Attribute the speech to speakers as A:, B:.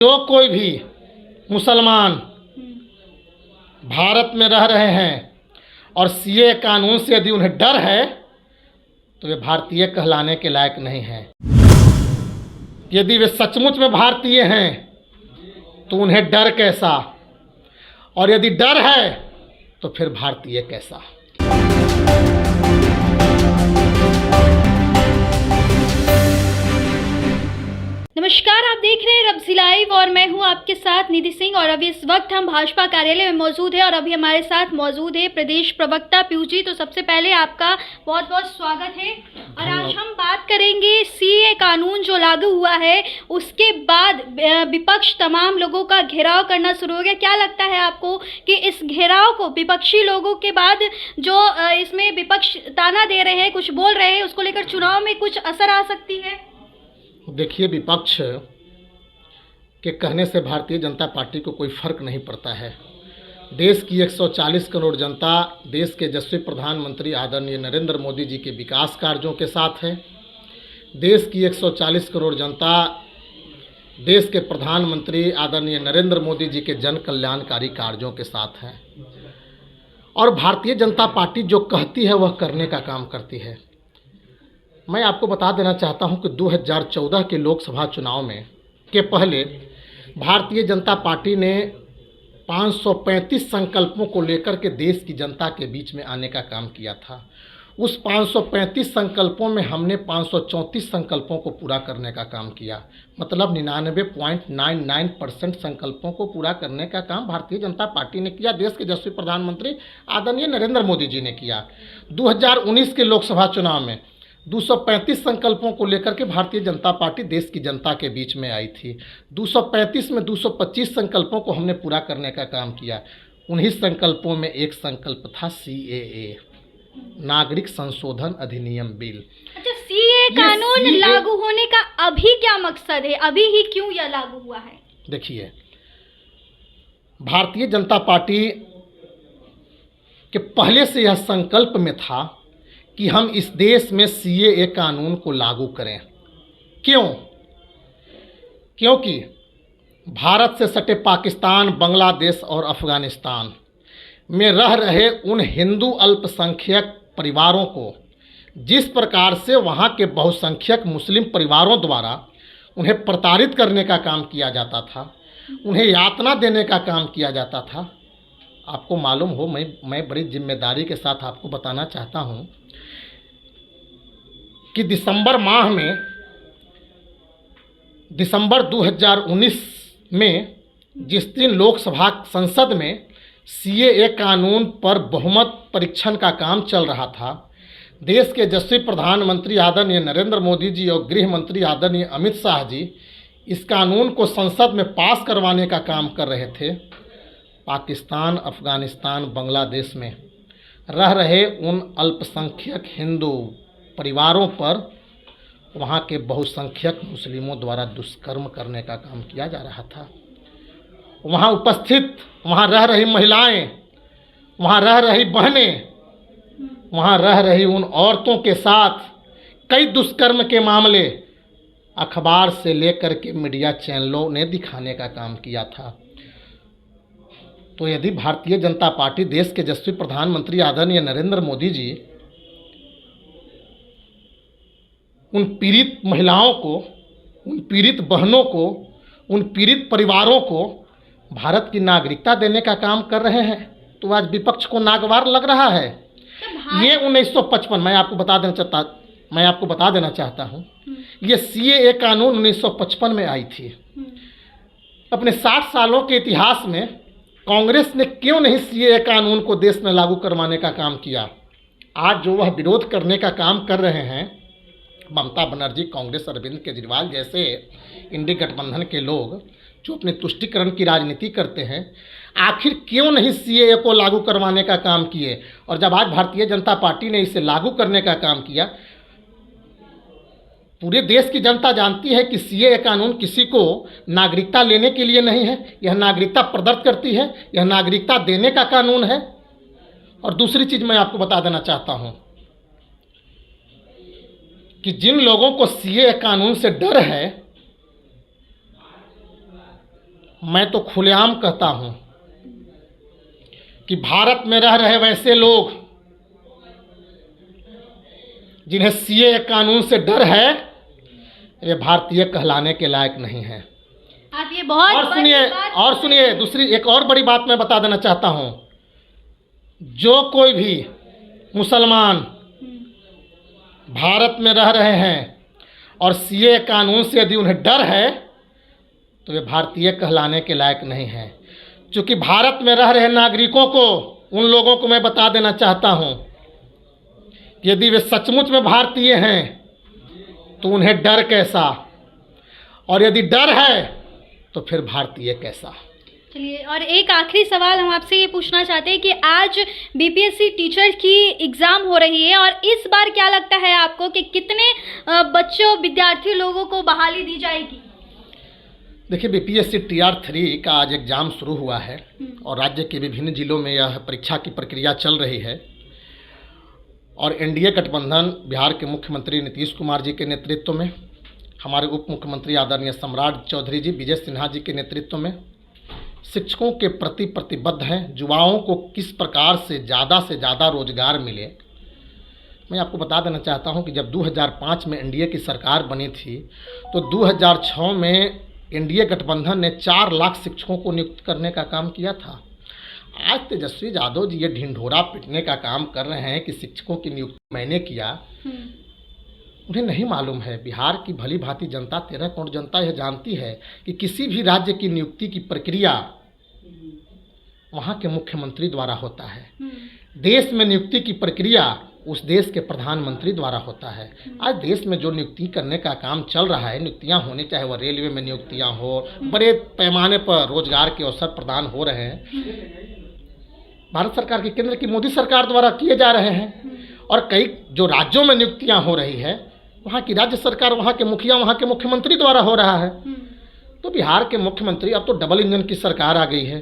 A: जो कोई भी मुसलमान भारत में रह रहे हैं और सीए कानून से यदि उन्हें डर है तो वे भारतीय कहलाने के लायक नहीं हैं। यदि वे सचमुच में भारतीय हैं तो उन्हें डर कैसा, और यदि डर है तो फिर भारतीय कैसा।
B: नमस्कार, आप देख रहे हैं रब्ज़ी लाइव और मैं हूं आपके साथ निधि सिंह। और अभी इस वक्त हम भाजपा कार्यालय में मौजूद है और अभी हमारे साथ मौजूद है प्रदेश प्रवक्ता पीयूष जी। तो सबसे पहले आपका बहुत बहुत स्वागत है। और आज हम बात करेंगे सीए कानून जो लागू हुआ है उसके बाद विपक्ष तमाम लोगों का घेराव करना शुरू हो गया। क्या लगता है आपको कि इस घेराव को विपक्षी लोगों के बाद जो इसमें विपक्ष ताना दे रहे हैं, कुछ बोल रहे हैं, उसको लेकर चुनाव में कुछ असर आ सकती है?
A: देखिए, विपक्ष के कहने से भारतीय जनता पार्टी को कोई फर्क नहीं पड़ता है। देश की 140 करोड़ जनता देश के यशस्वी प्रधानमंत्री आदरणीय नरेंद्र मोदी जी के विकास कार्यों के साथ है। देश की 140 करोड़ जनता देश के प्रधानमंत्री आदरणीय नरेंद्र मोदी जी के जन कल्याणकारी कार्यों के साथ है। और भारतीय जनता पार्टी जो कहती है वह करने का काम करती है। मैं आपको बता देना चाहता हूं कि 2014 के लोकसभा चुनाव में के पहले भारतीय जनता पार्टी ने 535 संकल्पों को लेकर के देश की जनता के बीच में आने का काम किया था। उस 535 संकल्पों में हमने 534 संकल्पों को पूरा करने का काम किया, मतलब 99.99% संकल्पों को पूरा करने का काम भारतीय जनता पार्टी ने किया, देश के यशस्वी प्रधानमंत्री आदरणीय नरेंद्र मोदी जी ने किया। 2019 के लोकसभा चुनाव में 235 संकल्पों को लेकर के भारतीय जनता पार्टी देश की जनता के बीच में आई थी। 235 में 225 संकल्पों को हमने पूरा करने का काम किया। उन्हीं संकल्पों में एक संकल्प था सीएए, नागरिक संशोधन अधिनियम बिल।
B: अच्छा, सीए कानून लागू होने का अभी क्या मकसद है? अभी ही क्यों यह लागू हुआ है? देखिए,
A: भारतीय जनता पार्टी के पहले से यह संकल्प में था कि हम इस देश में सीएए कानून को लागू करें। क्यों? क्योंकि भारत से सटे पाकिस्तान, बांग्लादेश और अफगानिस्तान में रह रहे उन हिंदू अल्पसंख्यक परिवारों को जिस प्रकार से वहाँ के बहुसंख्यक मुस्लिम परिवारों द्वारा उन्हें प्रताड़ित करने का काम किया जाता था, उन्हें यातना देने का काम किया जाता था। आपको मालूम हो, मैं बड़ी जिम्मेदारी के साथ आपको बताना चाहता हूँ कि दिसंबर 2019 में जिस दिन लोकसभा संसद में सीएए कानून पर बहुमत परीक्षण का काम चल रहा था, देश के यशस्वी प्रधानमंत्री आदरणीय नरेंद्र मोदी जी और गृह मंत्री आदरणीय अमित शाह जी इस कानून को संसद में पास करवाने का काम कर रहे थे। पाकिस्तान, अफगानिस्तान, बांग्लादेश में रह रहे उन अल्पसंख्यक हिंदू परिवारों पर वहाँ के बहुसंख्यक मुस्लिमों द्वारा दुष्कर्म करने का काम किया जा रहा था। वहाँ उपस्थित, वहाँ रह रही महिलाएं, वहाँ रह रही बहनें, वहाँ रह रही उन औरतों के साथ कई दुष्कर्म के मामले अखबार से लेकर के मीडिया चैनलों ने दिखाने का काम किया था। तो यदि भारतीय जनता पार्टी, देश के यशस्वी प्रधानमंत्री आदरणीय नरेंद्र मोदी जी उन पीड़ित महिलाओं को, उन पीड़ित बहनों को, उन पीड़ित परिवारों को भारत की नागरिकता देने का काम कर रहे हैं, तो आज विपक्ष को नागवार लग रहा है। ये 1955, मैं आपको बता देना चाहता हूँ, ये सीएए कानून 1955 में आई थी। अपने 60 सालों के इतिहास में कांग्रेस ने क्यों नहीं सीएए कानून को देश में लागू करवाने का काम किया? आज जो वह विरोध करने का काम कर रहे हैं, ममता बनर्जी, कांग्रेस, अरविंद केजरीवाल जैसे इंडी गठबंधन के लोग जो अपने तुष्टीकरण की राजनीति करते हैं, आखिर क्यों नहीं सीएए को लागू करवाने का काम किए? और जब आज भारतीय जनता पार्टी ने इसे लागू करने का काम किया, पूरे देश की जनता जानती है कि सीएए कानून किसी को नागरिकता लेने के लिए नहीं है, यह नागरिकता प्रदत्त करती है, यह नागरिकता देने का कानून है। और दूसरी चीज़ मैं आपको बता देना चाहता हूँ कि जिन लोगों को सीएए कानून से डर है मैं तो खुलेआम कहता हूं कि भारत में रह रहे वैसे लोग जिन्हें सीए कानून से डर है, ये भारतीय कहलाने के लायक नहीं है।
B: आप ये बहुत
A: और सुनिए दूसरी एक और बड़ी बात मैं बता देना चाहता हूं। जो कोई भी मुसलमान भारत में रह रहे हैं और सीए कानून से यदि उन्हें डर है तो वे भारतीय कहलाने के लायक नहीं है। क्योंकि भारत में रह रहे नागरिकों को, उन लोगों को मैं बता देना चाहता हूं कि यदि वे सचमुच में भारतीय हैं तो उन्हें डर कैसा, और यदि डर है तो फिर भारतीय कैसा।
B: चलिए, और एक आखिरी सवाल हम आपसे ये पूछना चाहते हैं कि आज बीपीएससी टीचर की एग्ज़ाम हो रही है और इस बार क्या लगता है आपको कि कितने बच्चों विद्यार्थी लोगों को बहाली दी जाएगी?
A: देखिए, बीपीएससी TR3 का आज एग्ज़ाम शुरू हुआ है और राज्य के विभिन्न जिलों में यह परीक्षा की प्रक्रिया चल रही है। और एनडीए गठबंधन बिहार के मुख्यमंत्री नीतीश कुमार जी के नेतृत्व में, हमारे उप मुख्यमंत्री आदरणीय सम्राट चौधरी जी, विजय सिन्हा जी के नेतृत्व में शिक्षकों के प्रति प्रतिबद्ध हैं। युवाओं को किस प्रकार से ज़्यादा रोजगार मिले। मैं आपको बता देना चाहता हूं कि जब 2005 में एनडीए की सरकार बनी थी तो 2006 में एनडीए गठबंधन ने 4 लाख शिक्षकों को नियुक्त करने का काम किया था। आज तेजस्वी यादव जी ये ढिंढोरा पीटने का काम कर रहे हैं कि शिक्षकों की नियुक्ति मैंने किया। उन्हें नहीं मालूम है, बिहार की भली भांति जनता, 13 करोड़ जनता यह जानती है कि किसी भी राज्य की नियुक्ति की प्रक्रिया वहाँ के मुख्यमंत्री द्वारा होता है। देश में नियुक्ति की प्रक्रिया उस देश के प्रधानमंत्री द्वारा होता है। आज देश में जो नियुक्ति करने का काम चल रहा है, नियुक्तियाँ होनी, चाहे वह रेलवे में नियुक्तियाँ हो, बड़े पैमाने पर रोजगार के अवसर प्रदान हो रहे हैं, भारत सरकार की, केंद्र की मोदी सरकार द्वारा किए जा रहे हैं। और कई जो राज्यों में नियुक्तियाँ हो रही है, वहाँ की राज्य सरकार, वहाँ के मुखिया, वहाँ के मुख्यमंत्री द्वारा हो रहा है। तो बिहार के मुख्यमंत्री, अब तो डबल इंजन की सरकार आ गई है।